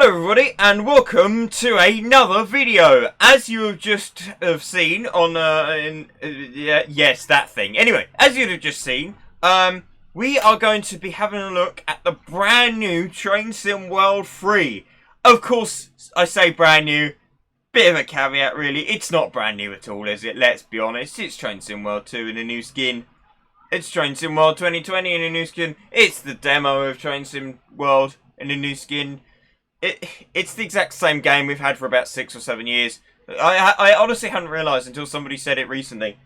everybody, and welcome to another video. As you have just seen on yes, that thing. Anyway, as you have just seen, we are going to be having a look at the brand new Train Sim World 3. Of course, I say brand new. Bit of a caveat, really. It's not brand new at all, is it? Let's be honest. It's Train Sim World 2 in a new skin. It's Train Sim World 2020 in a new skin. It's the demo of Train Sim World in a new skin. It's the exact same game we've had for about 6 or 7 years. I honestly hadn't realised until somebody said it recently.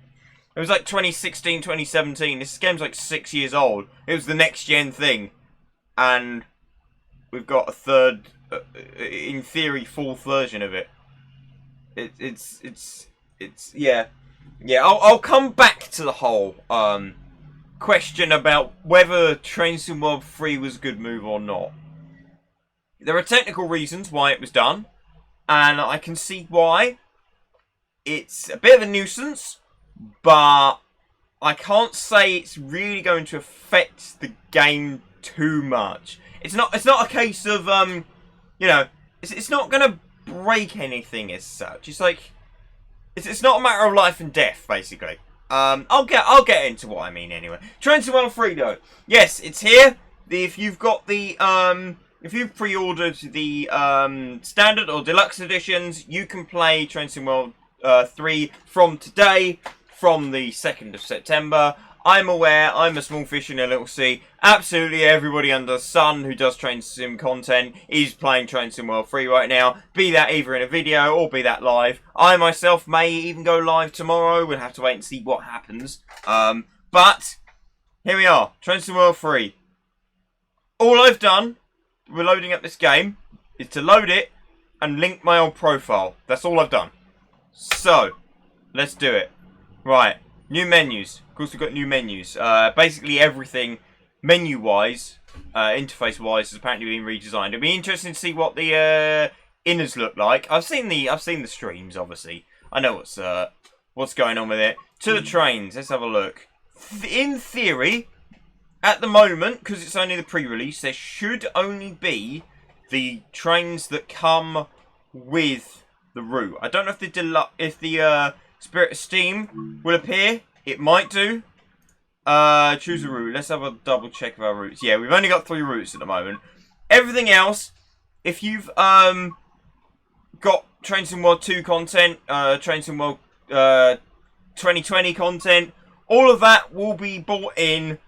It was like 2016, 2017. This game's like 6 years old. It was the next gen thing. And we've got a third, in theory, fourth version of it. Yeah. I'll come back to the whole question about whether Train Sim World 3 was a good move or not. There are technical reasons why it was done, and I can see why. It's a bit of a nuisance, but I can't say it's really going to affect the game too much. It's not a case of you know, it's not going to break anything as such. It's like it's not a matter of life and death, basically. I'll get into what I mean anyway. Train Sim World 3 though, yes, it's here. If you've got the if you've pre-ordered the standard or deluxe editions, you can play Train Sim World 3 from today, from the 2nd of September. I'm aware, I'm a small fish in a little sea. Absolutely everybody under the sun who does Train Sim content is playing Train Sim World 3 right now. Be that either in a video or be that live. I myself may even go live tomorrow. We'll have to wait and see what happens. But here we are, Train Sim World 3. All I've done, we're loading up this game, is to load it and link my old profile. That's all I've done. So, let's do it. Right, new menus. Of course, we've got new menus. Basically everything, menu-wise, interface-wise, has apparently been redesigned. It'll be interesting to see what the inners look like. I've seen the streams, obviously. I know what's going on with it. To the trains, let's have a look. In theory, at the moment, because it's only the pre-release, there should only be the trains that come with the route. I don't know if the Spirit of Steam will appear. It might do. Choose a route. Let's have a double check of our routes. Yeah, we've only got 3 routes at the moment. Everything else, if you've got Train Sim World 2 content, Train Sim World 2020 content, all of that will be bought in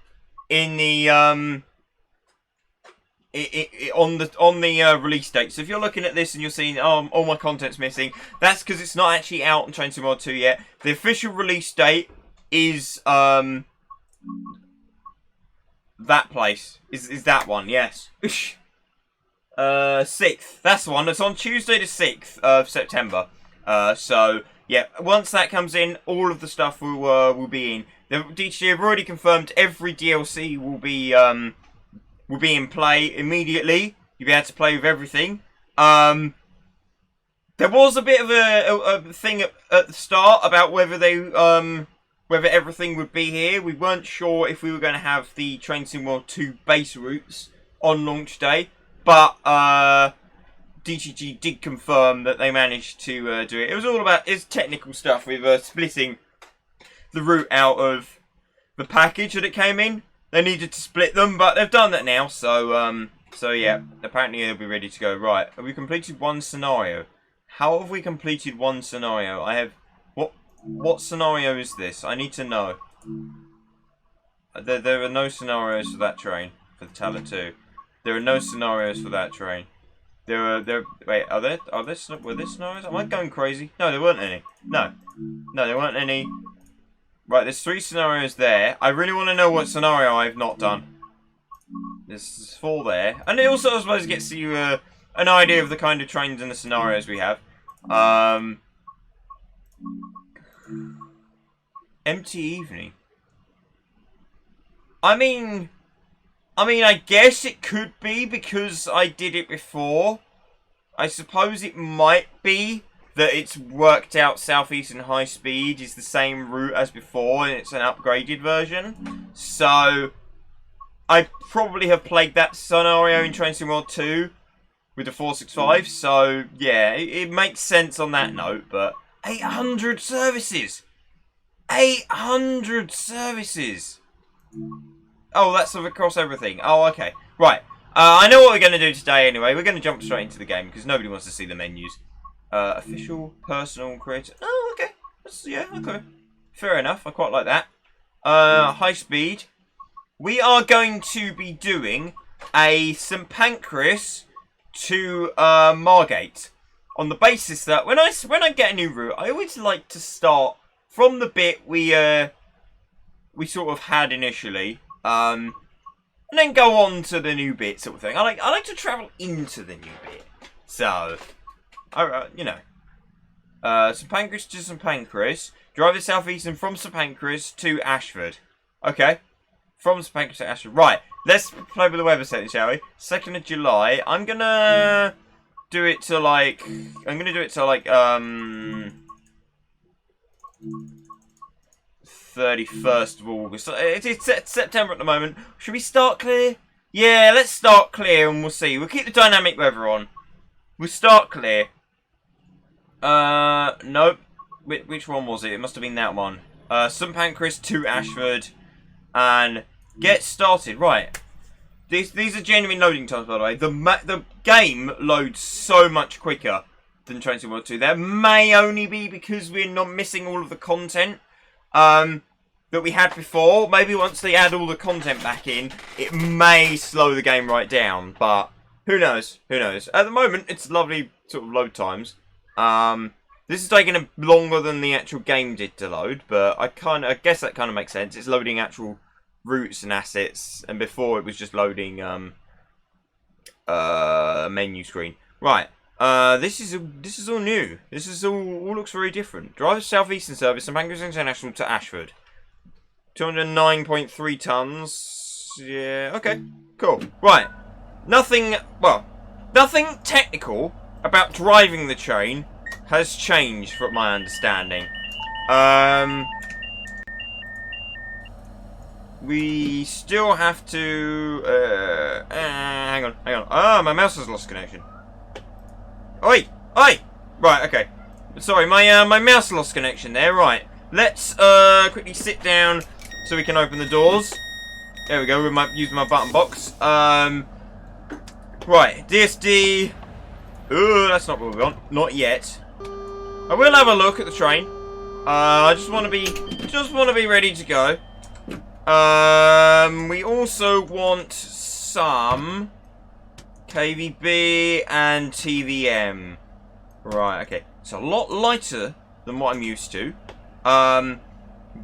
the on the release date. So if you're looking at this and you're seeing all my content's missing, that's because it's not actually out on Train Sim World 2 yet. The official release date is that place is that one, yes. 6th, that's the one. It's on Tuesday the 6th of September. So yeah, once that comes in, all of the stuff will be in. The DTG have already confirmed every DLC will be in play immediately. You'll be able to play with everything. There was a bit of a thing at the start about whether whether everything would be here. We weren't sure if we were going to have the Train Sim World 2 base routes on launch day, but DTG did confirm that they managed to do it. It was all about technical stuff with splitting the route out of the package that it came in. They needed to split them, but they've done that now. So yeah, apparently they'll be ready to go. Right, have we completed one scenario? How have we completed one scenario? I have... What scenario is this? I need to know. There are no scenarios for that train, for the Taller 2. There are no scenarios for that train. Wait, were there scenarios? Am I going crazy? No, there weren't any. No, there weren't any. Right, there's 3 scenarios there. I really want to know what scenario I've not done. There's 4 there. And it also, I suppose, gets you an idea of the kind of trains and the scenarios we have. Empty evening. I mean, I guess it could be because I did it before. I suppose it might be that it's worked out Southeastern High Speed is the same route as before and it's an upgraded version. So I probably have played that scenario in Train Sim World 2 with the 465. So yeah, it makes sense on that note. But 800 services, 800 services. Oh, that's across everything. Oh, okay, right. I know what we're going to do today anyway. We're going to jump straight into the game because nobody wants to see the menus. Official, personal, creator. Oh, okay. Yeah, okay. Fair enough. I quite like that. High speed. We are going to be doing a St Pancras to Margate on the basis that when I get a new route, I always like to start from the bit we sort of had initially, and then go on to the new bit sort of thing. I like to travel into the new bit. So, you know, St Pancras to St Pancras. Drive the Southeastern from St Pancras to Ashford. Okay. From St Pancras to Ashford. Right. Let's play with the weather setting, shall we? 2nd of July. I'm gonna do it to like 31st of August. It's September at the moment. Should we start clear? Yeah, let's start clear and we'll see. We'll keep the dynamic weather on. We'll start clear. Nope. Which one was it? It must have been that one. St Pancras to Ashford. And get started. Right. These are genuine loading times, by the way. The game loads so much quicker than Train Sim World 2. That may only be because we're not missing all of the content that we had before. Maybe once they add all the content back in, it may slow the game right down. But who knows? Who knows? At the moment, it's lovely sort of load times. This is taking longer than the actual game did to load, but I guess that kind of makes sense. It's loading actual routes and assets, and before it was just loading a menu screen. Right. This is all new. This is all looks very different. Drive the Southeastern service from London St International to Ashford. 209.3 tons. Yeah. Okay. Cool. Right. Nothing technical about driving the train has changed from my understanding. We still have to hang on. Ah, my mouse has lost connection. Oi! Right, okay. Sorry, my mouse lost connection there. Right. Let's quickly sit down so we can open the doors. There we go, using my button box. Right, DSD. Ooh, that's not what we want. Not yet. I will have a look at the train. I just want to be ready to go. We also want some KVB and TVM. Right, okay. It's a lot lighter than what I'm used to. But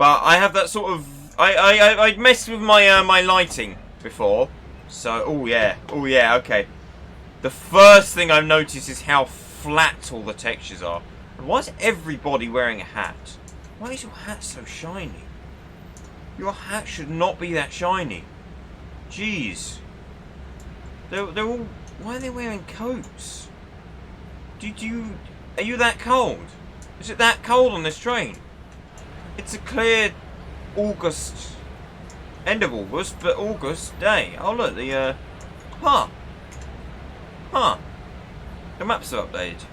I have that sort of I messed with my my lighting before. So oh yeah, okay. The first thing I've noticed is how flat all the textures are. And why is everybody wearing a hat? Why is your hat so shiny? Your hat should not be that shiny. Jeez. They're all... Why are they wearing coats? Are you that cold? Is it that cold on this train? It's a clear August... End of August, but August day. Oh look, the Huh. The maps are updated.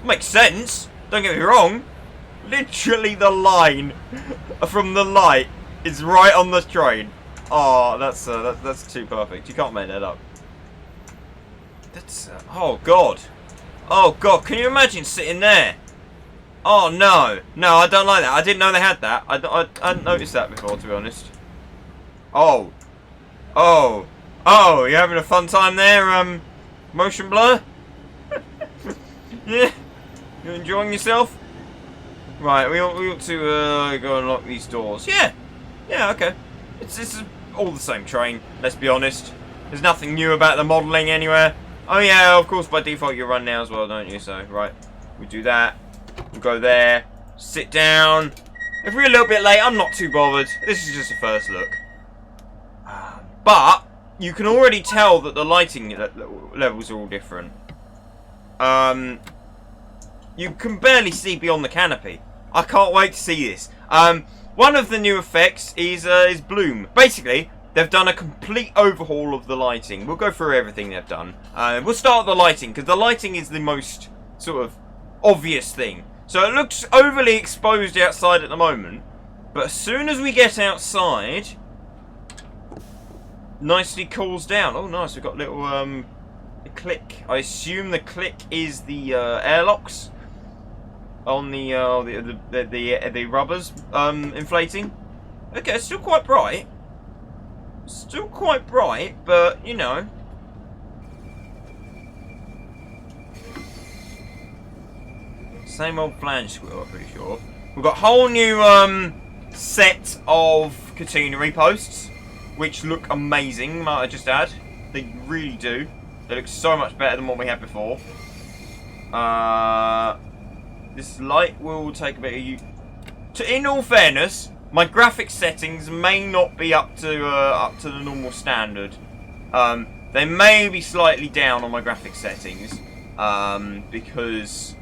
Makes sense. Don't get me wrong. Literally the line from the light is right on the train. Oh, that's too perfect. You can't make that up. That's oh god. Oh god, can you imagine sitting there? Oh no, I don't like that. I didn't know they had that. I hadn't noticed that before, to be honest. Oh, you having a fun time there, motion blur? Yeah, you enjoying yourself? Right, we ought to go and lock these doors. Yeah, okay. It's all the same train. Let's be honest. There's nothing new about the modelling anywhere. Oh yeah, of course by default you run now as well, don't you? So right, we do that. We'll go there. Sit down. If we're a little bit late, I'm not too bothered. This is just a first look. But you can already tell that the lighting levels are all different. You can barely see beyond the canopy. I can't wait to see this. One of the new effects is bloom. Basically, they've done a complete overhaul of the lighting. We'll go through everything they've done. We'll start with the lighting, because the lighting is the most sort of obvious thing. So it looks overly exposed outside at the moment, but as soon as we get outside, nicely cools down. Oh, nice. We've got a little click. I assume the click is the airlocks on the rubbers inflating. Okay, it's still quite bright. Still quite bright, but you know. Same old flange squirrel, I'm pretty sure. We've got a whole new set of catenary posts, which look amazing, might I just add. They really do. They look so much better than what we had before. This light will take a bit of you. In all fairness, my graphics settings may not be up to the normal standard. They may be slightly down on my graphics settings because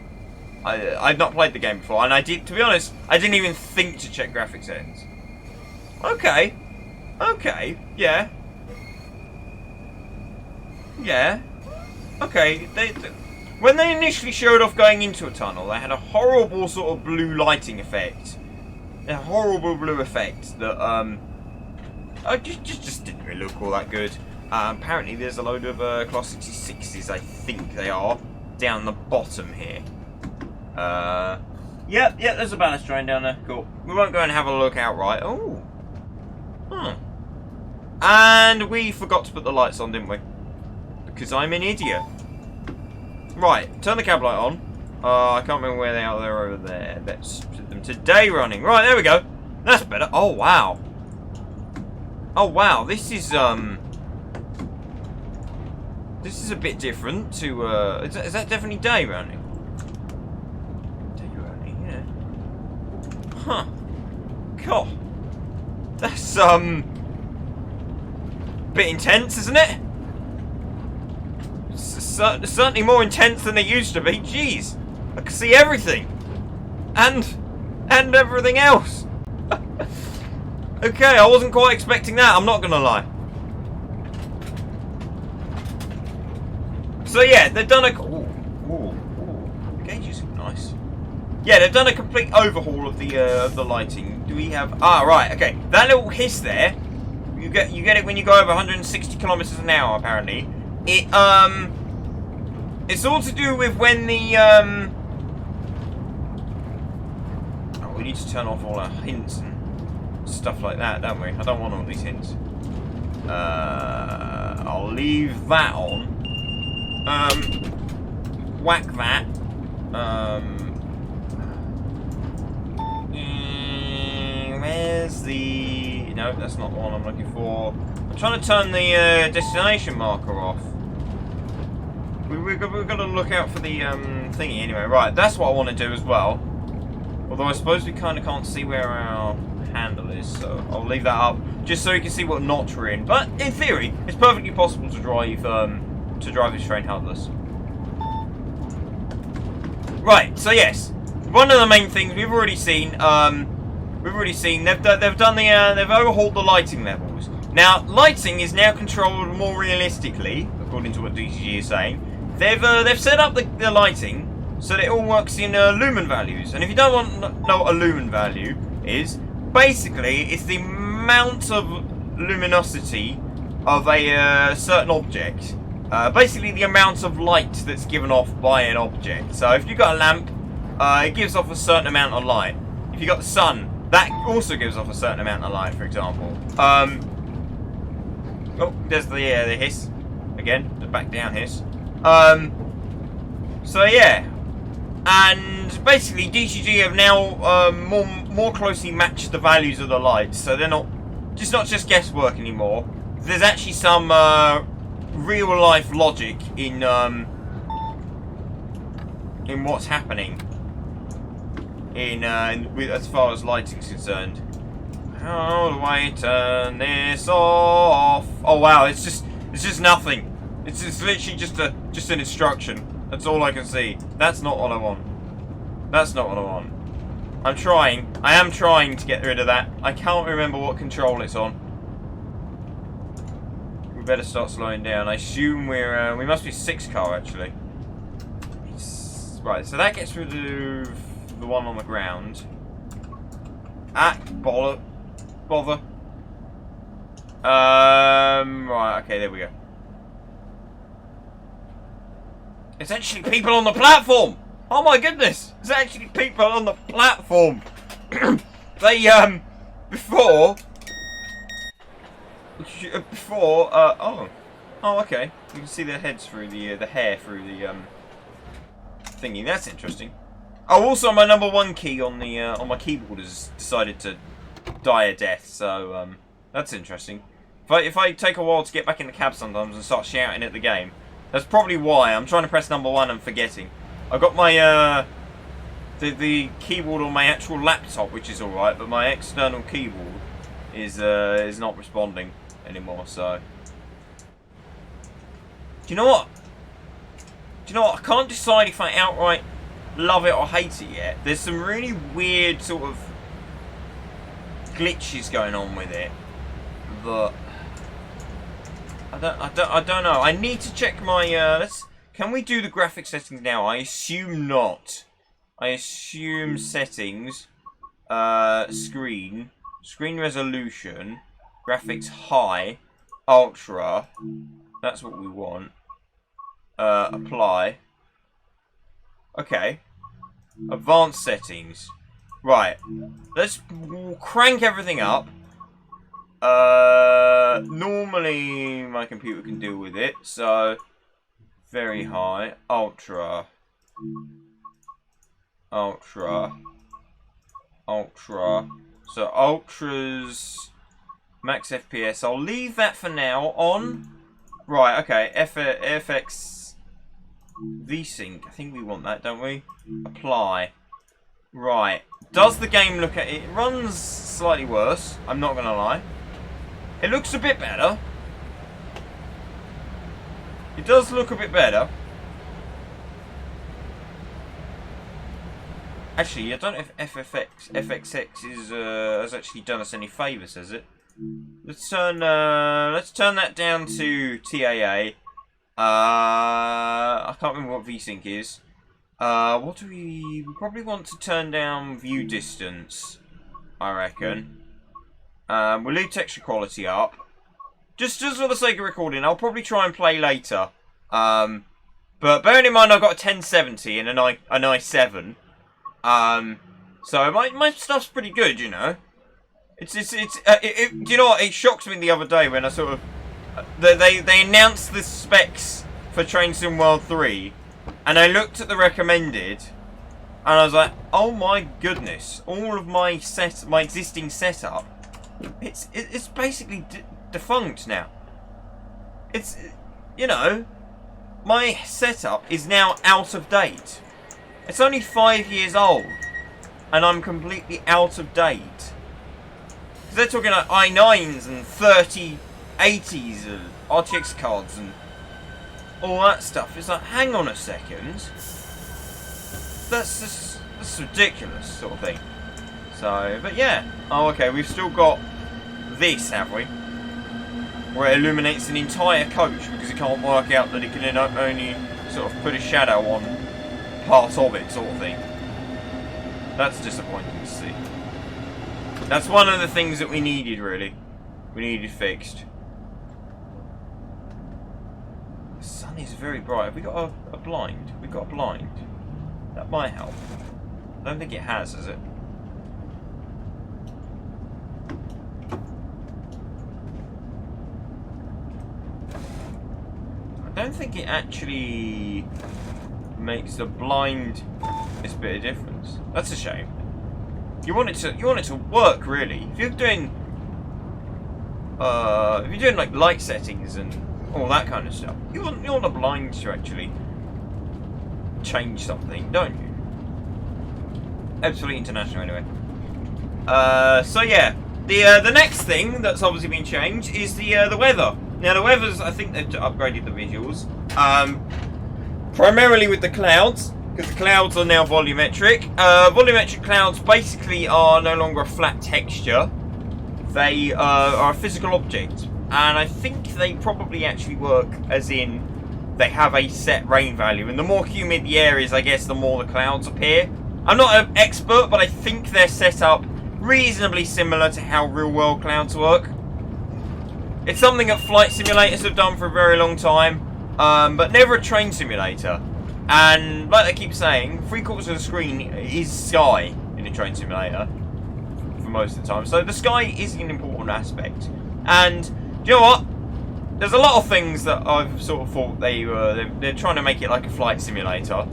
I've not played the game before, and to be honest, I didn't even think to check graphics settings. Okay, yeah. Okay, when they initially showed off going into a tunnel, they had a horrible sort of blue lighting effect. A horrible blue effect that just didn't really look all that good. Apparently there's a load of Class 66s, I think they are, down the bottom here. Yep, there's a ballast train down there. Cool. We won't go and have a look outright. Oh. And we forgot to put the lights on, didn't we? Because I'm an idiot. Right, turn the cab light on. I can't remember where they are. They're over there. Let's put them to day running. Right, there we go. That's better. Oh, wow. Oh, wow. This is a bit different to, is that definitely day running? Day running, yeah. Huh. God. That's, a bit intense, isn't it? Certainly more intense than it used to be. Jeez. I can see everything. And everything else. Okay, I wasn't quite expecting that, I'm not gonna lie. So yeah, they've done a... Ooh. The gauges look nice. Yeah, they've done a complete overhaul of the lighting. Do we have... Ah, right, okay. That little hiss there, you get it when you go over 160 kilometers an hour, apparently. It's all to do with when the, Oh, we need to turn off all our hints and stuff like that, don't we? I don't want all these hints. I'll leave that on. Whack that. Where's the... No, that's not the one I'm looking for. I'm trying to turn the destination marker off. We've got to look out for the thingy anyway. Right, that's what I want to do as well. Although I suppose we kind of can't see where our handle is, so I'll leave that up just so you can see what notch we're in. But in theory, it's perfectly possible to drive this train hulless. Right, so yes, one of the main things we've already seen. They've overhauled the lighting levels. Now, lighting is now controlled more realistically, according to what DCG is saying. They've set up the lighting so that it all works in lumen values. And if you don't want to know what a lumen value is, basically it's the amount of luminosity of a certain object. Basically the amount of light that's given off by an object. So if you've got a lamp, it gives off a certain amount of light. If you've got the sun, that also gives off a certain amount of light, for example. Oh, there's the hiss. Again, the back down hiss. So yeah. And basically DCG have now more closely matched the values of the lights, so they're not just guesswork anymore. There's actually some real life logic in what's happening as far as lighting is concerned. How do I turn this off? Oh wow, it's just nothing. It's literally just an instruction. That's all I can see. That's not what I want. That's not what I want. I am trying to get rid of that. I can't remember what control it's on. we better start slowing down. I assume we must be 6 car actually. Right, so that gets rid of the one on the ground. Bother. Right, okay, there we go. It's actually people on the platform! Oh my goodness! There's actually people on the platform! They, before, oh, okay. You can see their heads through the hair through the, thingy. That's interesting. Oh, also my number 1 key on the, on my keyboard has decided to die a death, so, that's interesting. If I take a while to get back in the cab sometimes and start shouting at the game, that's probably why. I'm trying to press number 1 and forgetting. I've got my, the keyboard on my actual laptop, which is alright, but my external keyboard is not responding anymore, so. Do you know what? I can't decide if I outright love it or hate it yet. There's some really weird sort of glitches going on with it that I don't know. I need to check my can we do the graphic settings now? I assume not. I assume settings, screen resolution, graphics high, ultra. That's what we want. Apply. Okay. Advanced settings. Right. Let's crank everything up. Normally my computer can deal with it, so very high, ultra, so ultras, max FPS, I'll leave that for now on. Right, okay, FX VSync, I think we want that, don't we? Apply. Right, does the game look at it? It runs slightly worse, I'm not gonna lie. It looks a bit better. It does look a bit better. Actually, I don't know if FXX has actually done us any favours, has it? Let's turn that down to TAA. I can't remember what VSync is. What do we probably want to turn down view distance, I reckon. We'll leave texture quality up. Just for the sake of recording, I'll probably try and play later. But bearing in mind I've got a 1070 and an i7. So my stuff's pretty good, you know. Do you know what? It shocked me the other day when I sort of they announced the specs for Train Sim World 3, and I looked at the recommended, and I was like, oh my goodness! All of my existing setup, it's basically defunct now. It's, you know, my setup is now out of date. It's only 5 years old, and I'm completely out of date. Because they're talking like i9s and 3080s and RTX cards and all that stuff. It's like, hang on a second. That's ridiculous sort of thing. So, but yeah. Oh, okay, we've still got this, have we? Where it illuminates an entire coach because it can't work out that it can only sort of put a shadow on part of it, sort of thing. That's disappointing to see. That's one of the things that we needed, really. We needed fixed. The sun is very bright. Have we got a blind? We've got a blind. That might help. I don't think it has it? I don't think it actually makes the blind this bit of difference. That's a shame. You want it to work, really. If you're doing like light settings and all that kind of stuff, you want the blind to actually change something, don't you? Absolutely International, anyway. So yeah, the next thing that's obviously been changed is the weather. Now the weather's, I think they've upgraded the visuals, primarily with the clouds, because the clouds are now volumetric. Volumetric clouds basically are no longer a flat texture. They are a physical object. and I think they probably actually work as in they have a set rain value, and the more humid the air is, I guess, the more the clouds appear. I'm not an expert, but I think they're set up reasonably similar to how real-world clouds work. It's something that flight simulators have done for a very long time, but never a train simulator. And like I keep saying, 3/4 of the screen is sky in a train simulator for most of the time. So the sky is an important aspect. And do you know what? There's a lot of things that I've sort of thought they're trying to make it like a flight simulator,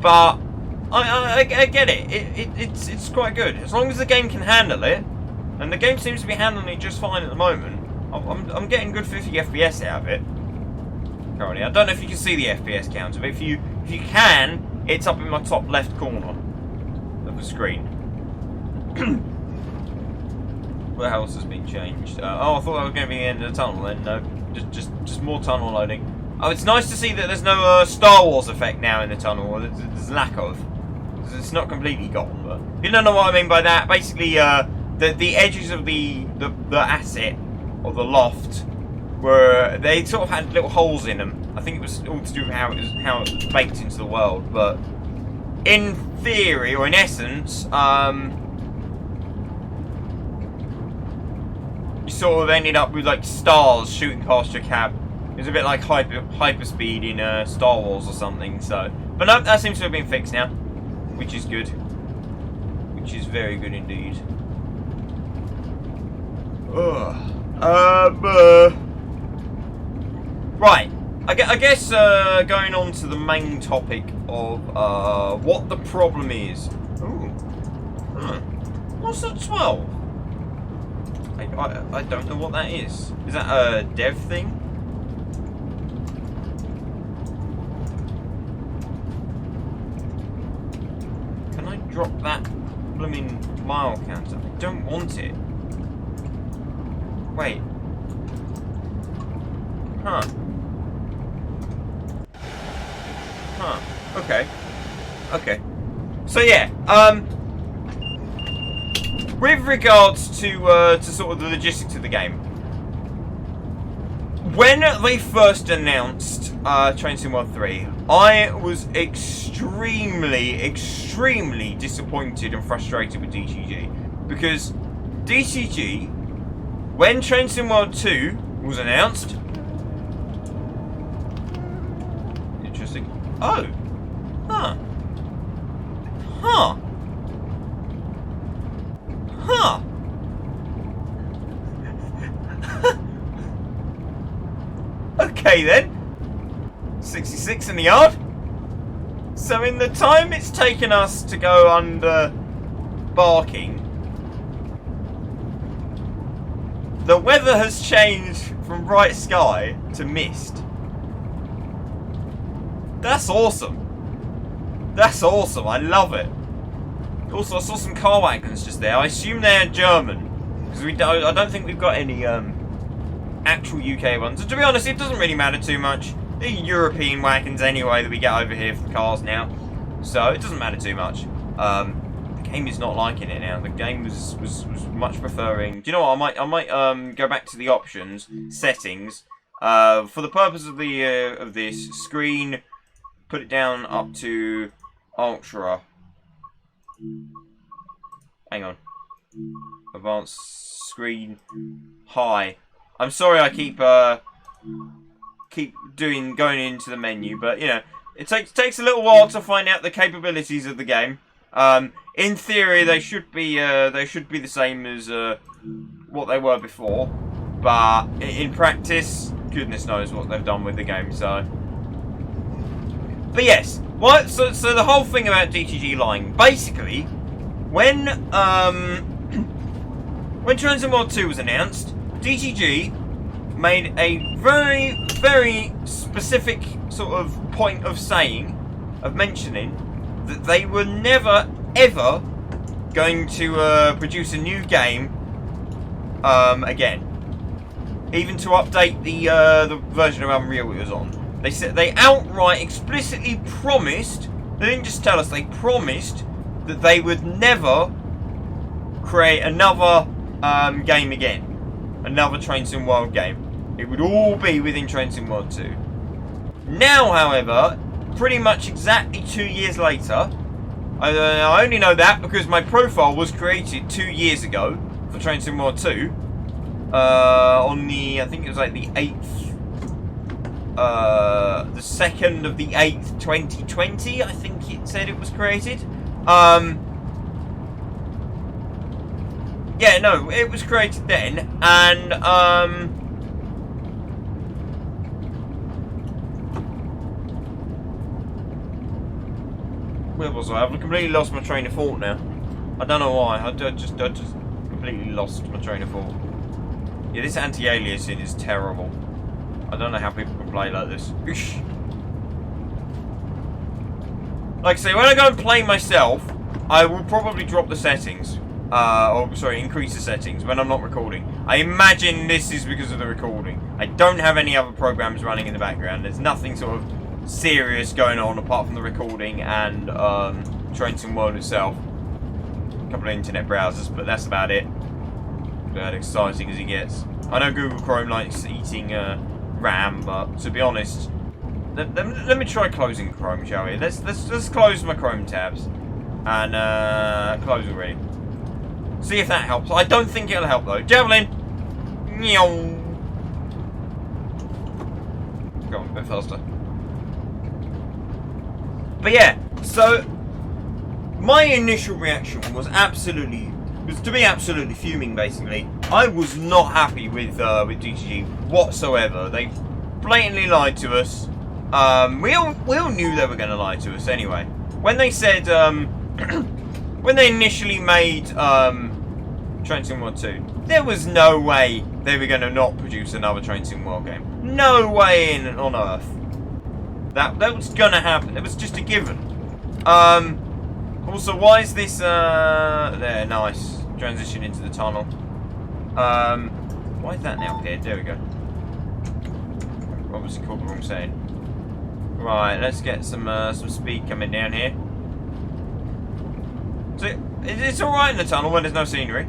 but I get it. It's quite good as long as the game can handle it, and the game seems to be handling it just fine at the moment. I'm getting good 50 FPS out of it currently. I don't know if you can see the FPS counter, but if you can, it's up in my top left corner of the screen. What else has been changed? Oh, I thought that was going to be the end of the tunnel then. No, just more tunnel loading. Oh, it's nice to see that there's no Star Wars effect now in the tunnel. Or there's lack of. It's not completely gone, but you don't know what I mean by that. Basically, the edges of the asset or the loft they sort of had little holes in them. I think it was all to do with how it was baked into the world. But in theory, or in essence, you sort of ended up with like stars shooting past your cab. It was a bit like hyperspeed in Star Wars or something. So, but no, that seems to have been fixed now, which is good. Which is very good indeed. Right. I guess going on to the main topic of what the problem is. Ooh. What's that 12? I don't know what that is. Is that a dev thing? Can I drop that blooming mile counter? I don't want it. Wait. Huh. Okay. Okay. So yeah, with regards to sort of the logistics of the game, when they first announced Train Sim World 3, I was extremely disappointed and frustrated with DTG, because DTG, when Train Sim World 2 was announced, interesting. Oh, huh. Okay then, 66 in the yard. So in the time it's taken us to go under barking, the weather has changed from bright sky to mist. That's awesome. That's awesome. I love it. Also, I saw some car wagons just there. I assume they're German, because I don't think we've got any actual UK ones. And to be honest, it doesn't really matter too much. They're European wagons anyway that we get over here for cars now, so it doesn't matter too much. The game is not liking it now. The game was much preferring. Do you know what? I might go back to the options settings for the purpose of this screen. Put it down up to ultra. Hang on. Advanced screen high. I'm sorry I keep going into the menu, but you know, it takes a little while to find out the capabilities of the game. In theory, they should be the same as what they were before, but in practice, goodness knows what they've done with the game. So, but yes, what? So the whole thing about DTG lying, basically, when Train Sim World 2 was announced, DTG made a very specific sort of point of mentioning that they were never ever going to produce a new game again, even to update the version of Unreal it was on. They said they outright explicitly promised. They didn't just tell us. They promised that they would never create another game again, another Train Sim World game. It would all be within Train Sim World 2. Now, however, pretty much exactly 2 years later, I only know that because my profile was created 2 years ago for Train Sim World 2. On the, I think it was like the 8th, the 2nd of the 8th, 2020, I think it said it was created. Yeah, no, it was created then, and, where was I? I've completely lost my train of thought now. I don't know why. I just completely lost my train of thought. Yeah, this anti-aliasing is terrible. I don't know how people can play like this. Oosh. Like I say, when I go and play myself, I will probably drop the settings. Or, sorry, increase the settings when I'm not recording. I imagine this is because of the recording. I don't have any other programs running in the background. There's nothing sort of serious going on apart from the recording and Train Sim World itself. A couple of internet browsers, but that's about it. About exciting as it gets. I know Google Chrome likes eating RAM, but to be honest, let me try closing Chrome, shall we? Let's close my Chrome tabs and close already. See if that helps. I don't think it'll help though. Javelin! Go on, a bit faster. But yeah, so my initial reaction was to be absolutely fuming. Basically, I was not happy with DTG whatsoever. They blatantly lied to us. We all knew they were going to lie to us anyway. When they said when they initially made Train Sim World 2, there was no way they were going to not produce another Train Sim World game. No way on earth. That was going to happen. It was just a given. Also, why is this there? Nice. Transition into the tunnel. Why is that now appeared? There we go. Obviously called the wrong setting. Right, let's get some speed coming down here. So it's alright in the tunnel when there's no scenery.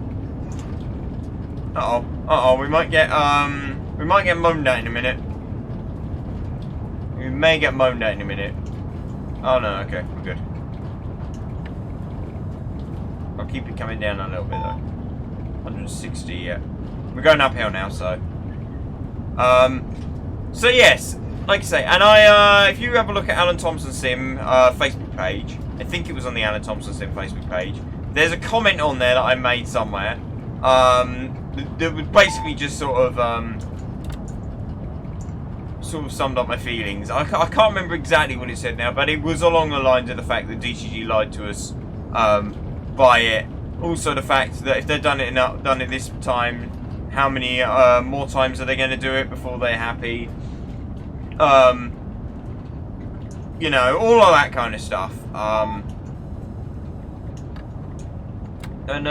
Uh-oh, we might get moaned at in a minute. We may get moaned at in a minute. Oh no, okay, we're good. I'll keep it coming down a little bit though. 160, yeah. We're going uphill now, so. So yes, like I say, and if you have a look at Alan Thompson Sim Facebook page, I think it was on the Alan Thompson Sim Facebook page, there's a comment on there that I made somewhere, that would basically just sort of summed up my feelings. I can't remember exactly what it said now, but it was along the lines of the fact that DTG lied to us by it. Also the fact that if they've done it this time, how many more times are they going to do it before they're happy? You know, all of that kind of stuff. And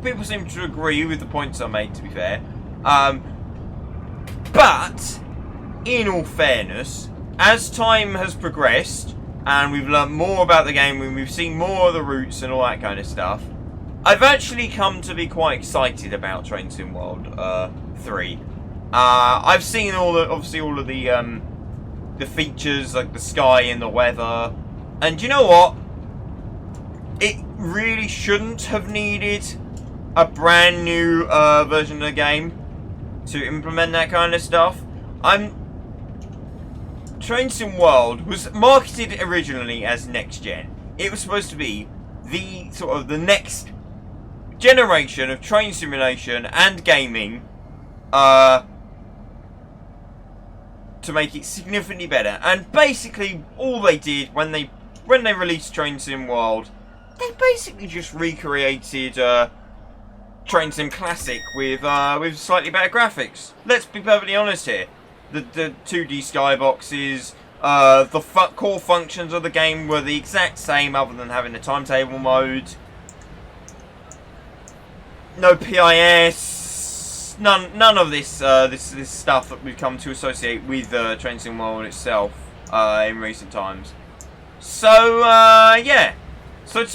people seem to agree with the points I made, to be fair. But, in all fairness, as time has progressed, and we've learnt more about the game, and we've seen more of the routes and all that kind of stuff, I've actually come to be quite excited about Train Sim World 3. I've seen obviously all of the features, like the sky and the weather, and you know what? It really shouldn't have needed a brand new version of the game to implement that kind of stuff. Train Sim World was marketed originally as next gen. It was supposed to be the next generation of train simulation and gaming, to make it significantly better. And basically, all they did when they released Train Sim World, they basically just recreated Train Sim Classic with slightly better graphics. Let's be perfectly honest here. The 2D skyboxes, the core functions of the game were the exact same, other than having the timetable mode. No PIS, none of this this stuff that we've come to associate with Train Sim World itself in recent times. So yeah, so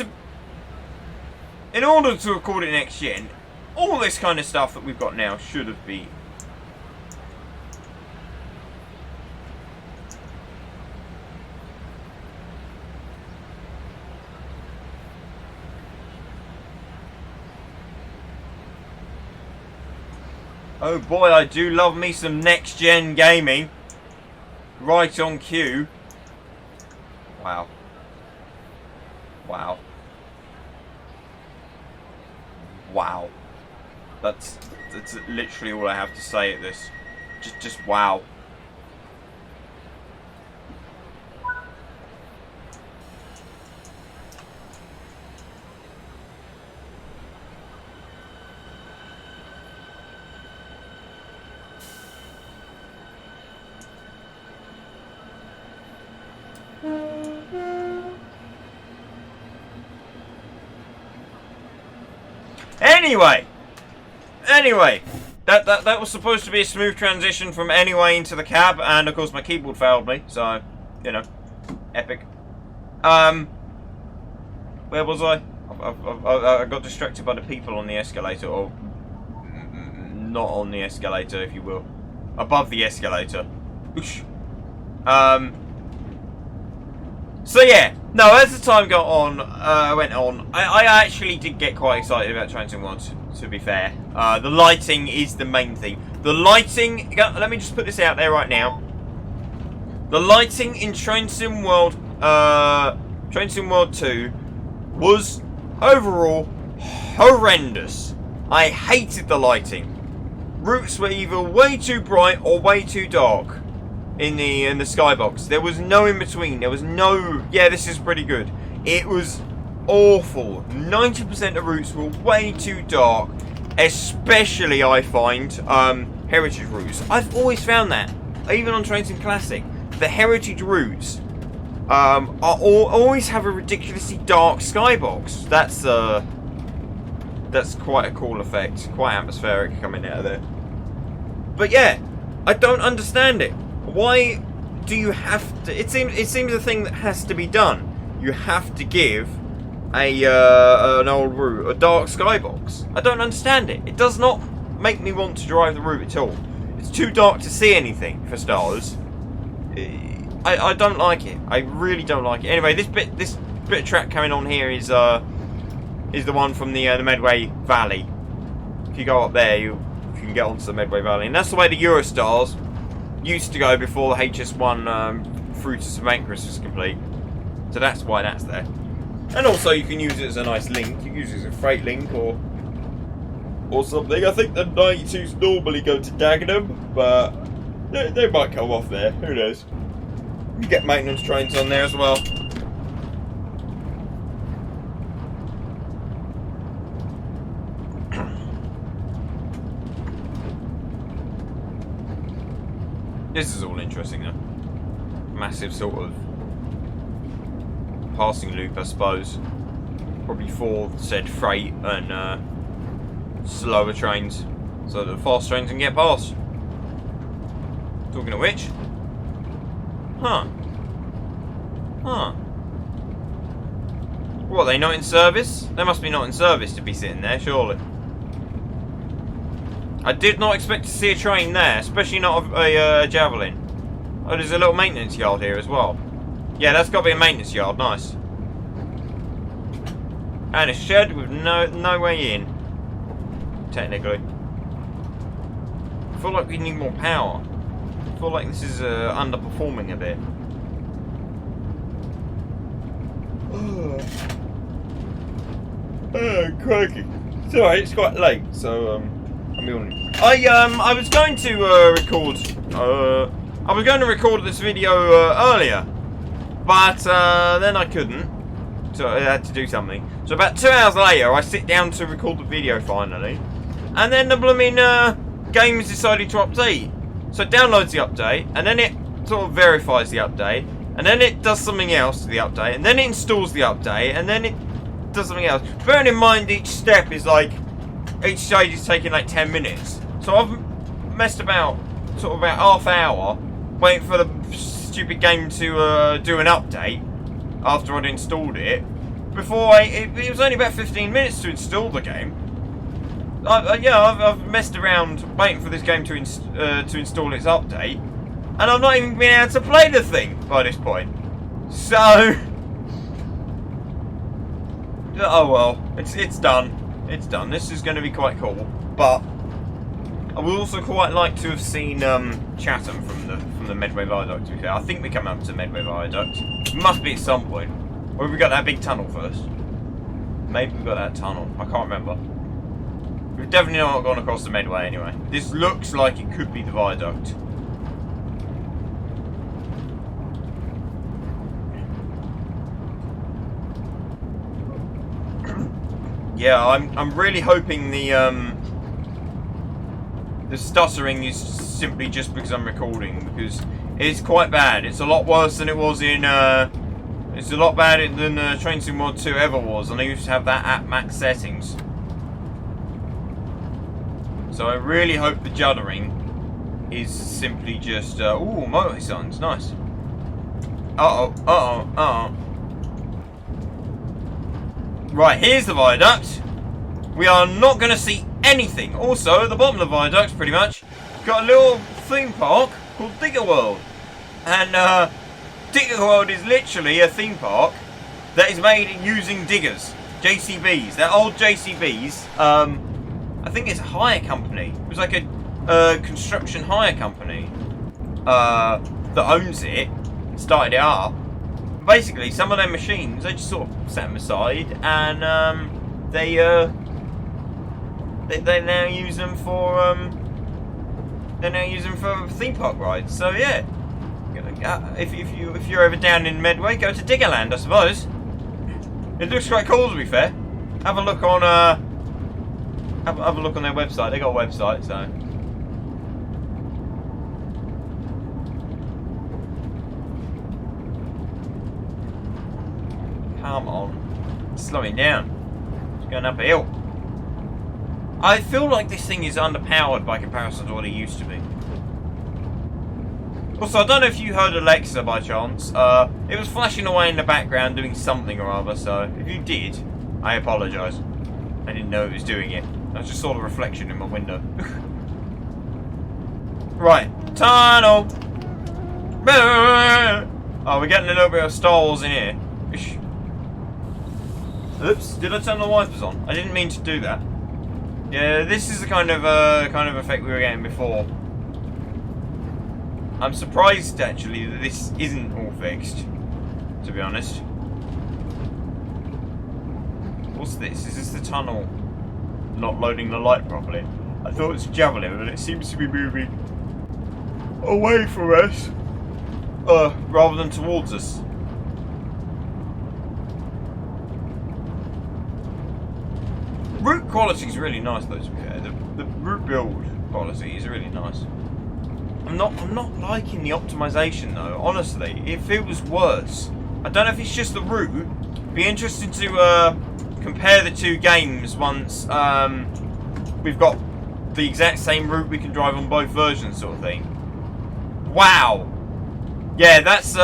in order to record it next gen, all this kind of stuff that we've got now should have been Oh boy, I do love me some next-gen gaming. Right on cue. Wow. Wow. Wow. That's literally all I have to say at this. Just wow. Anyway, that was supposed to be a smooth transition from anyway into the cab, and of course my keyboard failed me, so, you know, epic. Where was I? I got distracted by the people on the escalator, or not on the escalator, if you will. Above the escalator. Oosh. So yeah, no, as the time went on, I actually did get quite excited about Train Sim World, to be fair. The lighting is the main thing. The lighting, let me just put this out there right now. The lighting in Train Sim World 2 was overall horrendous. I hated the lighting. Routes were either way too bright or way too dark. In the skybox, there was no in between. There was no, yeah, this is pretty good. It was awful. 90% of routes were way too dark, especially I find heritage routes. I've always found that, even on Train Sim Classic, the heritage routes always have a ridiculously dark skybox. That's quite a cool effect, quite atmospheric coming out of there. But yeah, I don't understand it. Why do you have to? It seems a thing that has to be done. You have to give an old route a dark skybox. I don't understand it. It does not make me want to drive the route at all. It's too dark to see anything, for starters. I don't like it. I really don't like it. Anyway, this bit of track coming on here is the one from the Medway Valley. If you go up there, you can get onto the Medway Valley, and that's the way the Eurostars used to go before the HS1 through to St Pancras was complete. So that's why that's there. And also you can use it as a nice link. You can use it as a freight link or something. I think the 92s normally go to Dagenham, but they might come off there. Who knows? You get maintenance trains on there as well. This is all interesting though. Massive sort of passing loop, I suppose. Probably for said freight and slower trains, so that the fast trains can get past. Talking of which, what, are they not in service? They must be not in service to be sitting there, surely. I did not expect to see a train there, especially not a Javelin. Oh, there's a little maintenance yard here as well. Yeah, that's got to be a maintenance yard. Nice. And a shed with no way in. Technically. I feel like we need more power. I feel like this is underperforming a bit. Oh, crikey. It's alright, it's quite late, so I was going to record. I was going to record this video earlier, but then I couldn't, so I had to do something. So about 2 hours later, I sit down to record the video finally, and then the blooming game has decided to update. So it downloads the update, and then it sort of verifies the update, and then it does something else to the update, and then it installs the update, and then it does something else. Bearing in mind each step is like, each stage is taking like 10 minutes. So I've messed about sort of about half hour waiting for the stupid game to do an update after I'd installed it. Before it was only about 15 minutes to install the game. I've messed around waiting for this game to install its update, and I've not even been able to play the thing by this point. So, oh well, it's done. It's done. This is going to be quite cool, but I would also quite like to have seen Chatham from the Medway Viaduct, to be fair. I think we come up to Medway Viaduct. It must be at some point. Or have we got that big tunnel first? Maybe we got that tunnel. I can't remember. We've definitely not gone across the Medway anyway. This looks like it could be the viaduct. Yeah, I'm really hoping the stuttering is simply just because I'm recording, because it's quite bad. It's a lot worse than it was in it's a lot better than Train Sim Mod 2 ever was, and I used to have that at max settings. So I really hope the juddering is simply just ooh, motor signs, nice. Right, here's the viaduct. We are not going to see anything. Also, at the bottom of the viaduct, pretty much, got a little theme park called Digger World. And Digger World is literally a theme park that is made using diggers. JCBs. They're old JCBs. I think it's a hire company. It was like a construction hire company that owns it, started it up. Basically, some of their machines, they just sort of set them aside, and they now use them for theme park rides. So yeah, if you're ever down in Medway, go to Diggerland, I suppose. It looks quite cool, to be fair. Have a look on have a look on their website. They got a website, so. Come on. Slowing down. It's going up a hill. I feel like this thing is underpowered by comparison to what it used to be. Also, I don't know if you heard Alexa by chance. It was flashing away in the background doing something or other, so if you did, I apologise. I didn't know it was doing it. I just saw the reflection in my window. Right. Tunnel! Oh, we're getting a little bit of Star Wars in here. Oops, did I turn the wipers on? I didn't mean to do that. Yeah, this is the kind of effect we were getting before. I'm surprised actually that this isn't all fixed, to be honest. What's this? Is this the tunnel not loading the light properly? I thought it was Javelin, but it seems to be moving away from us, rather than towards us. Route quality is really nice, though. To be fair, the route build quality is really nice. I'm not liking the optimization though. Honestly, it feels worse. I don't know if it's just the route. Be interested to compare the two games once we've got the exact same route we can drive on both versions, sort of thing. Wow. Yeah, that's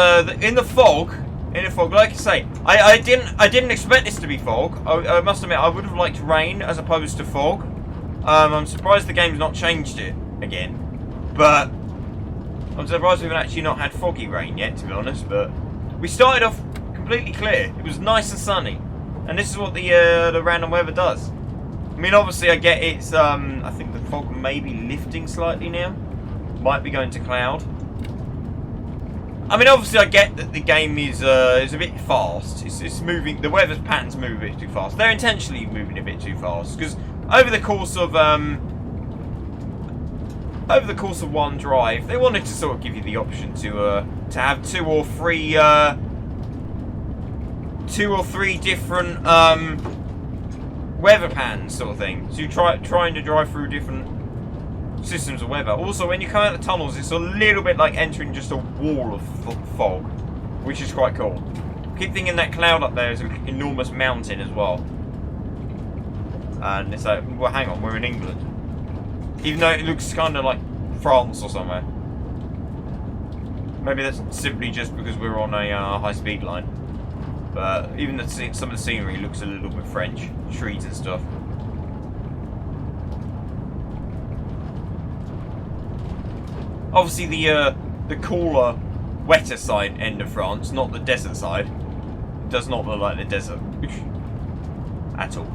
in the fog. In the fog, like I say, I didn't expect this to be fog. I must admit, I would have liked rain as opposed to fog. I'm surprised the game's not changed it again, but I'm surprised we've actually not had foggy rain yet, to be honest. But we started off completely clear. It was nice and sunny, and this is what the random weather does. I mean, obviously, I get it's. I think the fog may be lifting slightly now. Might be going to cloud. I mean, obviously, I get that the game is a bit fast. It's moving. The weather patterns move a bit too fast. They're intentionally moving a bit too fast because over the course of one drive, they wanted to sort of give you the option to have two or three different weather patterns, sort of thing. So you trying to drive through different systems of weather. Also, when you come out of the tunnels, it's a little bit like entering just a wall of fog, which is quite cool. Keep thinking that cloud up there is an enormous mountain as well. And it's like, well, hang on, we're in England. Even though it looks kind of like France or somewhere. Maybe that's simply just because we're on a high-speed line. But even some of the scenery looks a little bit French. Trees and stuff. Obviously the cooler, wetter side end of France, not the desert side. It does not look like the desert. At all.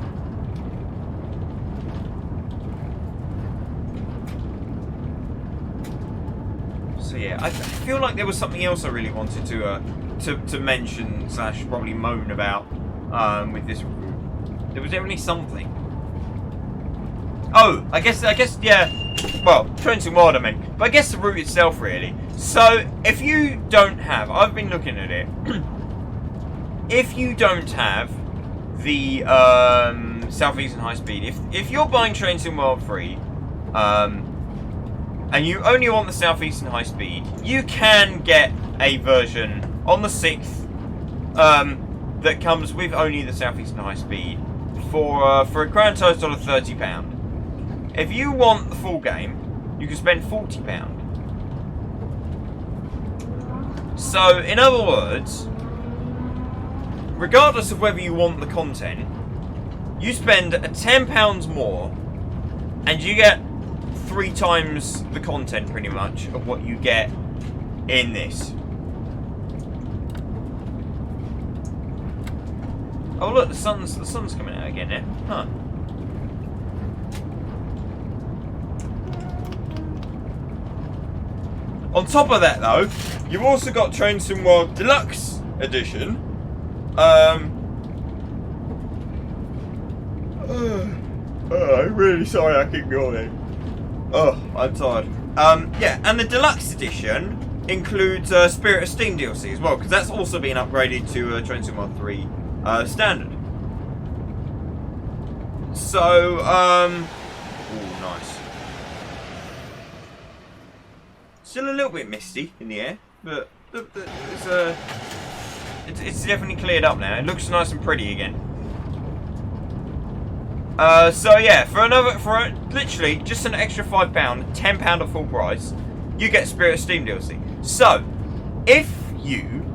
yeah, I feel like there was something else I really wanted to mention / probably moan about with this route. There was definitely something. Oh, I guess yeah. Well, Trenton Wild, I mean, but I guess the route itself really. So if you don't have, I've been looking at it. If you don't have the Southeastern High Speed, if you're buying Trenton Wild 3, and you only want the Southeastern High Speed, you can get a version on the 6th that comes with only the Southeastern High Speed for a grand total of £30. If you want the full game, you can spend £40. So, in other words, regardless of whether you want the content, you spend £10 more, and you get 3 times the content, pretty much, of what you get in this. Oh look, the sun's coming out again there. Huh. On top of that, though, you've also got Train Sim World Deluxe Edition. I'm really sorry I keep yawning. Oh, I'm tired. Yeah, and the Deluxe Edition includes Spirit of Steam DLC as well, because that's also been upgraded to Train Sim World 3 standard. So, ooh, nice. Still a little bit misty in the air, but it's definitely cleared up now. It looks nice and pretty again. So yeah, for literally just an extra £5, £10 at full price, you get Spirit of Steam DLC. So, if you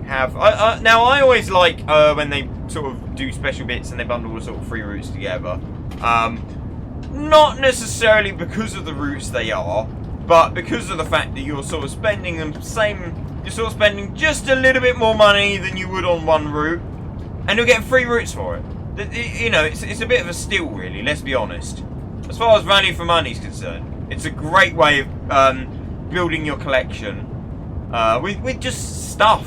have, now I always like when they sort of do special bits and they bundle the sort of 3 routes together. Not necessarily because of the routes they are, but because of the fact that you're sort of spending you're sort of spending just a little bit more money than you would on one route, and you'll get 3 routes for it. You know, it's a bit of a steal, really. Let's be honest. As far as value for money is concerned, it's a great way of building your collection with just stuff.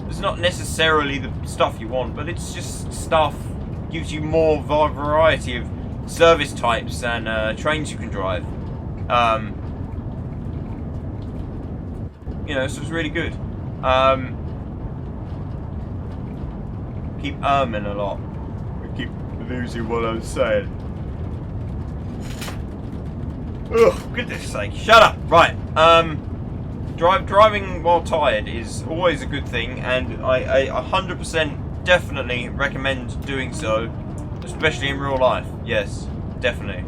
It's not necessarily the stuff you want, but it's just stuff. Gives you more variety of service types and trains you can drive. You know, so it's really good. Keep a lot. I keep losing what I'm saying. Ugh, goodness sake, shut up. Right, driving while tired is always a good thing, and I 100% definitely recommend doing so, especially in real life. Yes, definitely.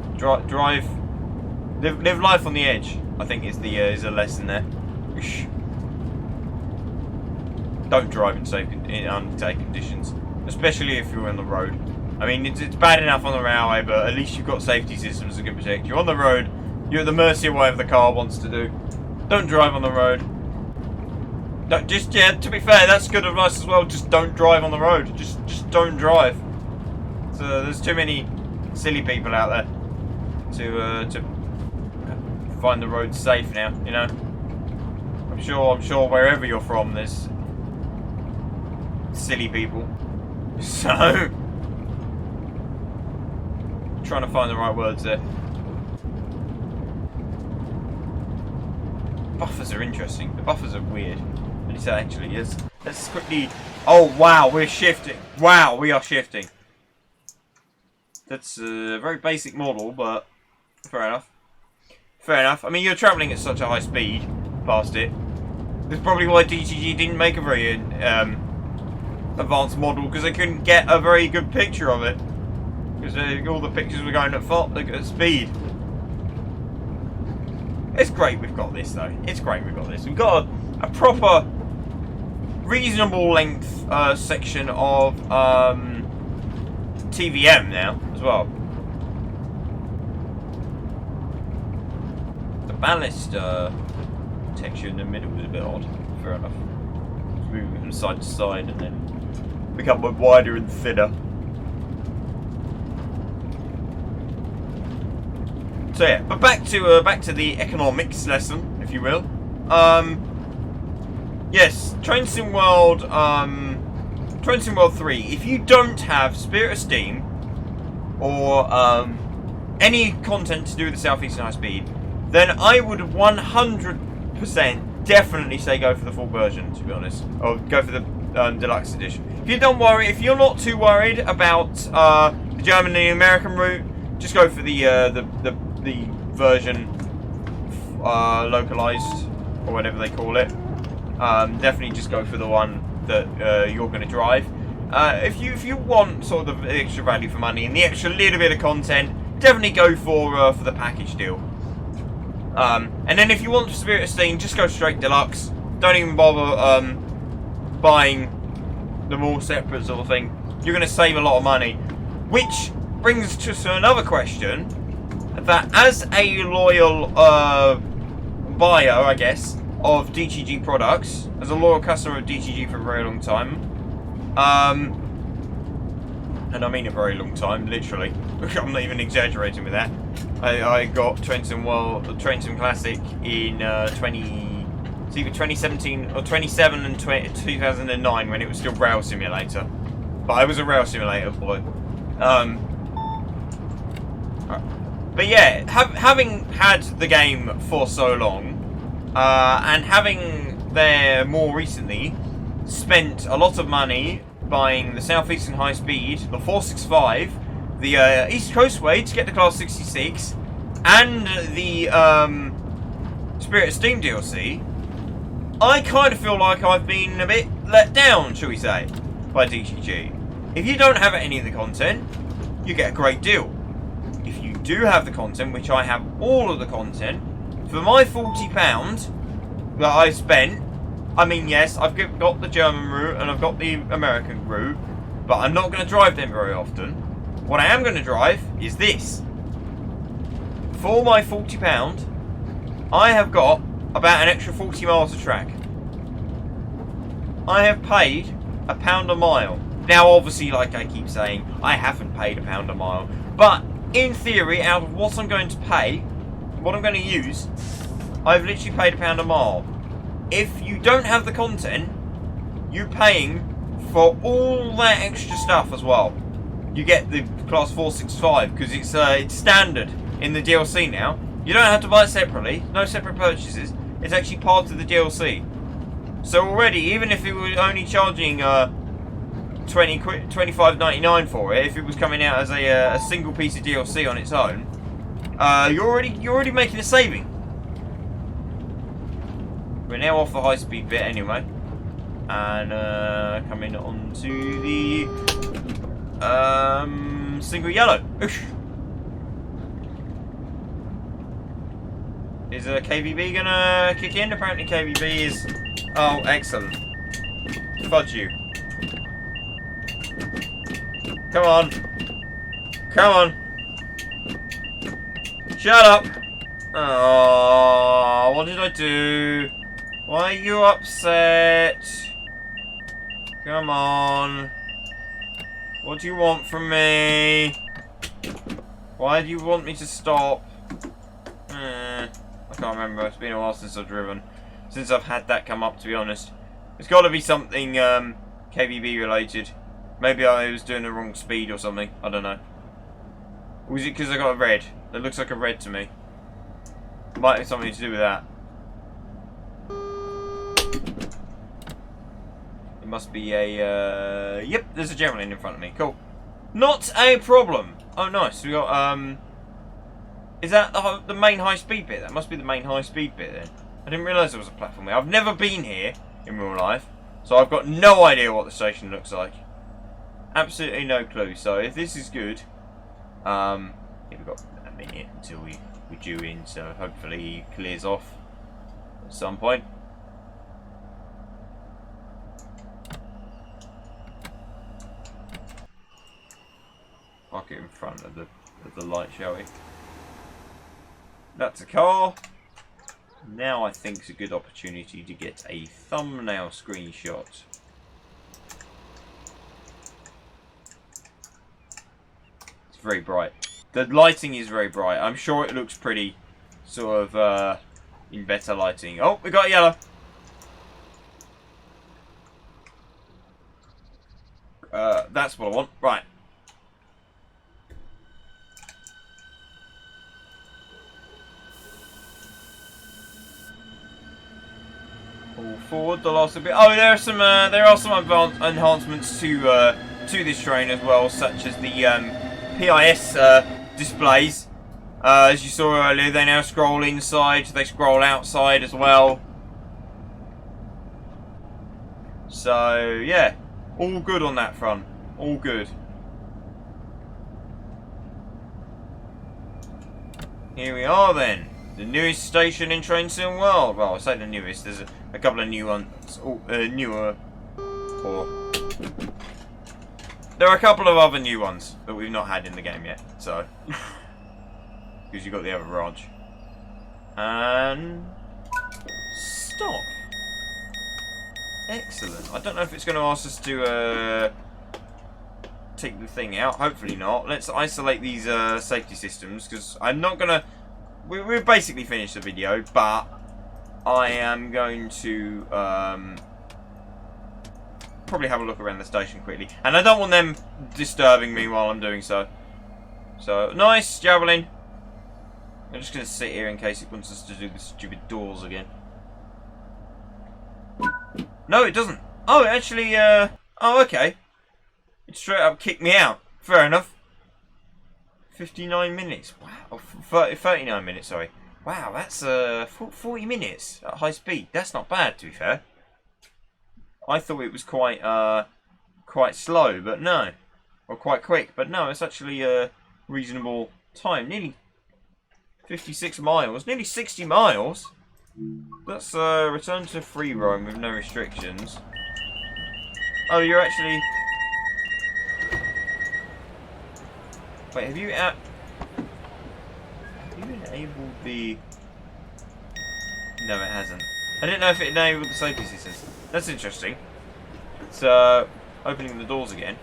Live life on the edge, I think is a lesson there. Don't drive in unsafe conditions, especially if you're on the road. I mean, it's bad enough on the railway, but at least you've got safety systems that can protect you. On the road, you're at the mercy of whatever the car wants to do. Don't drive on the road. To be fair, that's good advice as well. Just don't drive on the road. Just don't drive. So there's too many silly people out there to find the road safe now. You know. I'm sure wherever you're from, there's silly people. So, trying to find the right words there. Buffers are interesting. The buffers are weird. And it's actually is. Let's quickly. Oh wow, we're shifting. Wow, we are shifting. That's a very basic model, but fair enough. Fair enough. I mean, you're travelling at such a high speed past it. That's probably why DTG didn't make a very advanced model, because they couldn't get a very good picture of it. Because all the pictures were going at speed. It's great we've got this, though. It's great we've got this. We've got a proper, reasonable length section of TVM now, as well. The ballast texture in the middle is a bit odd. Fair enough. Just move it from side to side and then become wider and thinner. So yeah, but back to the economics lesson, if you will. Yes, Train Sim World 3. If you don't have Spirit of Steam or any content to do with the Southeastern High Speed, then I would 100% definitely say go for the full version, to be honest, or go for the deluxe edition. If you're not too worried about the German and the American route, just go for the version localized, or whatever they call it. Definitely just go for the one that you're going to drive. If you want sort of the extra value for money and the extra little bit of content, definitely go for the package deal. And then if you want Spirit of Steam, just go straight deluxe. Don't even bother buying them all separate sort of thing. You're going to save a lot of money. Which brings us to another question. That as a loyal buyer, I guess, of DTG products, as a loyal customer of DTG for a very long time, and I mean a very long time, literally. I'm not even exaggerating with that. I got Train Sim Classic in it's either 2017 or 2007 and 2009 when it was still Rail Simulator. But I was a Rail Simulator boy. But yeah, having had the game for so long, and having there more recently spent a lot of money buying the Southeastern High Speed, the 465, the East Coast Way to get the Class 66, and the Spirit of Steam DLC, I kind of feel like I've been a bit let down, shall we say, by DTG. If you don't have any of the content, you get a great deal. If you do have the content, which I have all of the content, for my £40 that I spent, I mean, yes, I've got the German route and I've got the American route, but I'm not going to drive them very often. What I am going to drive is this. For my £40, I have got about an extra 40 miles of track. I have paid £1 a mile. Now, obviously, like I keep saying, I haven't paid £1 a mile. But, in theory, out of what I'm going to pay, what I'm going to use, I've literally paid £1 a mile. If you don't have the content, you're paying for all that extra stuff as well. You get the Class 465 because it's standard in the DLC now. You don't have to buy it separately. No separate purchases. It's actually part of the DLC. So already, even if it was only charging $25.99 for it, if it was coming out as a single piece of DLC on its own, you're already making a saving. We're now off the high speed bit anyway, and coming on to the single yellow. Oosh. Is KVB gonna kick in? Apparently KVB is... Oh, excellent. Fudge you. Come on. Come on. Shut up. Oh, what did I do? Why are you upset? Come on. What do you want from me? Why do you want me to stop? I can't remember. It's been a while since I've driven. Since I've had that come up, to be honest. It's got to be something KVB related. Maybe I was doing the wrong speed or something. I don't know. Or was it because I got a red? It looks like a red to me. Might have something to do with that. It must be a... Yep, there's a German in front of me. Cool. Not a problem. Oh, nice. We got... Is that the main high-speed bit? That must be the main high-speed bit then. I didn't realise there was a platform here. I've never been here in real life, so I've got no idea what the station looks like. Absolutely no clue. So if this is good, yeah, we've got a minute until we're due in, so hopefully he clears off at some point. Park it in front of the light, shall we? That's a car. Now I think it's a good opportunity to get a thumbnail screenshot. It's very bright. The lighting is very bright. I'm sure it looks pretty sort of in better lighting. Oh, we got yellow. That's what I want. Right. All forward, the last bit. Oh, there are some enhancements to this train as well, such as the PIS displays. As you saw earlier, they now scroll inside. They scroll outside as well. So yeah, all good on that front. All good. Here we are then. The newest station in Train Sim World. Well, I say the newest. There's a couple of new ones. Newer. Or there are a couple of other new ones that we've not had in the game yet. So because you got the other branch. And stop. Excellent. I don't know if it's going to ask us to take the thing out. Hopefully not. Let's isolate these safety systems, because I'm not going to... We've basically finished the video, but I am going to probably have a look around the station quickly. And I don't want them disturbing me while I'm doing so. So, nice, javelin. I'm just going to sit here in case it wants us to do the stupid doors again. No, it doesn't. Oh, it actually, oh, okay. It straight up kicked me out. Fair enough. 59 minutes. Wow. 39 minutes, sorry. Wow, that's 40 minutes at high speed. That's not bad, to be fair. I thought it was quite slow, but no. Or quite quick, but no, it's actually a reasonable time. Nearly 56 miles. Nearly 60 miles. Let's return to free roam with no restrictions. Oh, you're actually... Wait, have you enabled the... No, it hasn't. I didn't know if it enabled the safety systems. That's interesting. It's opening the doors again.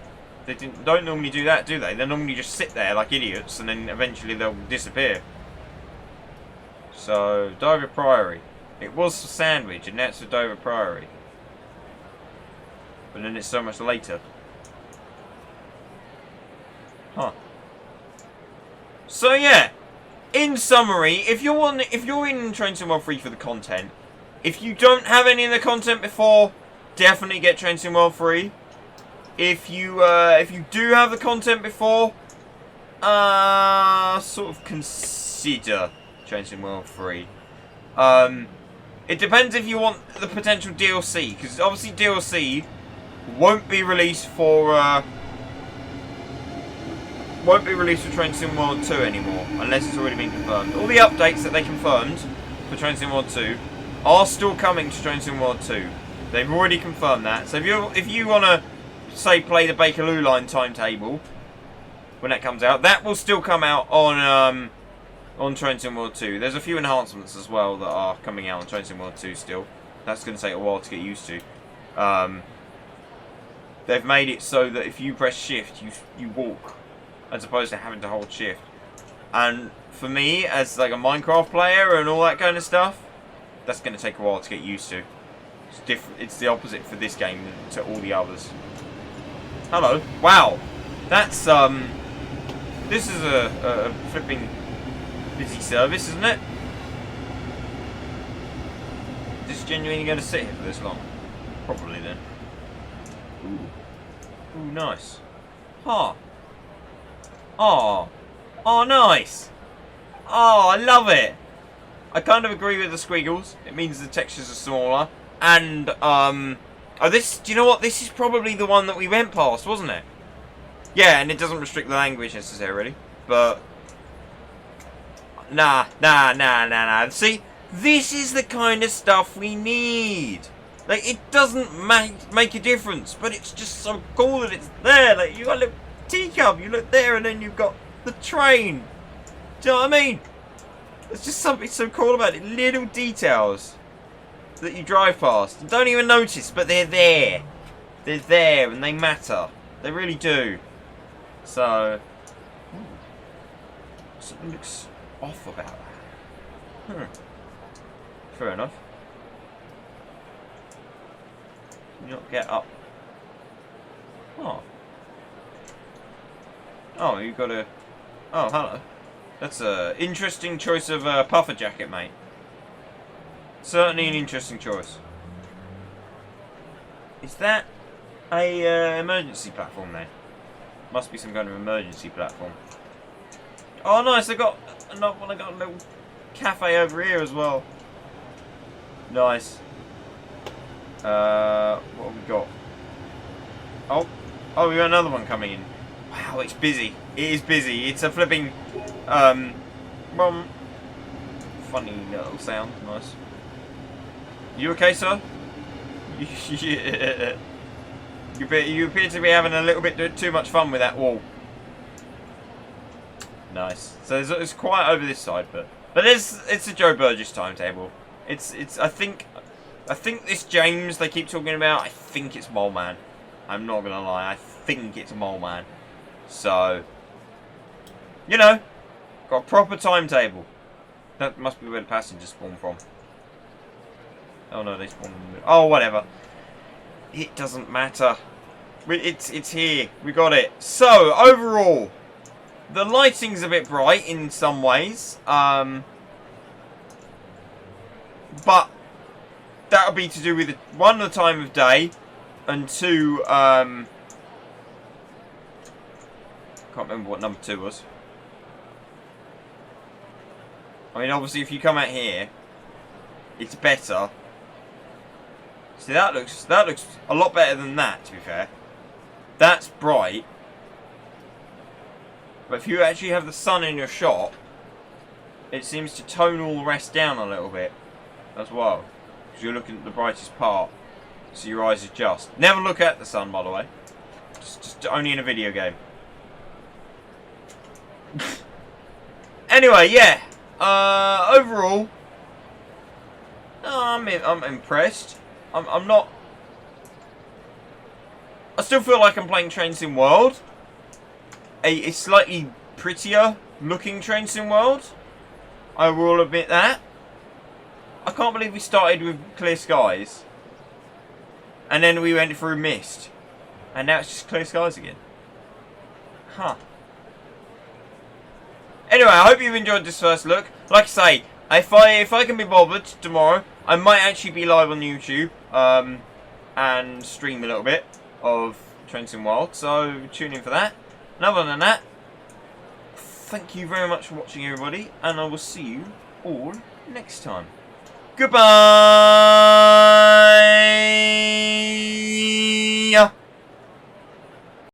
They don't normally do that, do they? They normally just sit there like idiots, and then eventually they'll disappear. So, Dover Priory. It was for Sandwich, and now it's for Dover Priory. But then it's so much later. Huh. So yeah, in summary, if you're in Train Sim World 3 for the content, if you don't have any of the content before, definitely get Train Sim World 3. If you do have the content before, sort of consider Train Sim World 3. It depends if you want the potential DLC, because obviously DLC won't be released for Train Sim World 2 anymore, unless it's already been confirmed. All the updates that they confirmed for Train Sim World 2 are still coming to Train Sim World 2. They've already confirmed that. So if you want to, say, play the Bakerloo line timetable when that comes out, that will still come out on Train Sim World 2. There's a few enhancements as well that are coming out on Train Sim World 2 still. That's going to take a while to get used to. They've made it so that if you press shift, you walk, as opposed to having to hold shift. And for me, as like a Minecraft player and all that kind of stuff, that's going to take a while to get used to. It's different. It's the opposite for this game to all the others. Hello. Wow. That's this is a flipping busy service, isn't it? Just genuinely going to sit here for this long? Probably then. Ooh. Ooh, nice. Huh. Oh. Oh, nice. Oh, I love it. I kind of agree with the squiggles. It means the textures are smaller. And, oh, this, do you know what? This is probably the one that we went past, wasn't it? Yeah, and it doesn't restrict the language necessarily. But, nah. See, this is the kind of stuff we need. Like, it doesn't make a difference, but it's just so cool that it's there. Like, you got a little teacup, you look there, and then you've got the train. Do you know what I mean? There's just something so cool about it. Little details that you drive past and don't even notice, but they're there. They're there, and they matter. They really do. So, something looks off about that. Fair enough. Can you not get up? Oh. Oh, you've got a... Oh, hello. That's a interesting choice of puffer jacket, mate. Certainly an interesting choice. Is that a emergency platform then? Must be some kind of emergency platform. Oh, nice. I got another one. I got a little cafe over here as well. Nice. What have we got? Oh, we got another one coming in. Wow, it's busy. It is busy. It's a flipping, funny little sound. Nice. You okay, sir? Yeah. You appear to be having a little bit too much fun with that wall. Nice. So it's quiet over this side, but it's a Joe Burgess timetable. I think this James they keep talking about. I think it's Mole Man. I'm not gonna lie. I think it's Mole Man. So, you know, got a proper timetable. That must be where the passengers spawn from. Oh no, they spawn. Oh, whatever. It doesn't matter. It's here. We got it. So overall, the lighting's a bit bright in some ways. But that'll be to do with one, the time of day, and two, can't remember what number 2 was. I mean, obviously, if you come out here, it's better. See, that looks a lot better than that, to be fair. That's bright. But if you actually have the sun in your shop, it seems to tone all the rest down a little bit as well. Because you're looking at the brightest part. So your eyes adjust. Never look at the sun, by the way. Just only in a video game. Anyway, yeah. Overall, I'm impressed. I'm not. I still feel like I'm playing Train Sim World. A slightly prettier looking Train Sim World. I will admit that. I can't believe we started with clear skies. And then we went through mist. And now it's just clear skies again. Huh. Anyway, I hope you've enjoyed this first look. Like I say, if I can be bothered tomorrow, I might actually be live on YouTube. And stream a little bit of Train Sim World. So tune in for that. And other than that, thank you very much for watching, everybody. And I will see you all next time. Goodbye!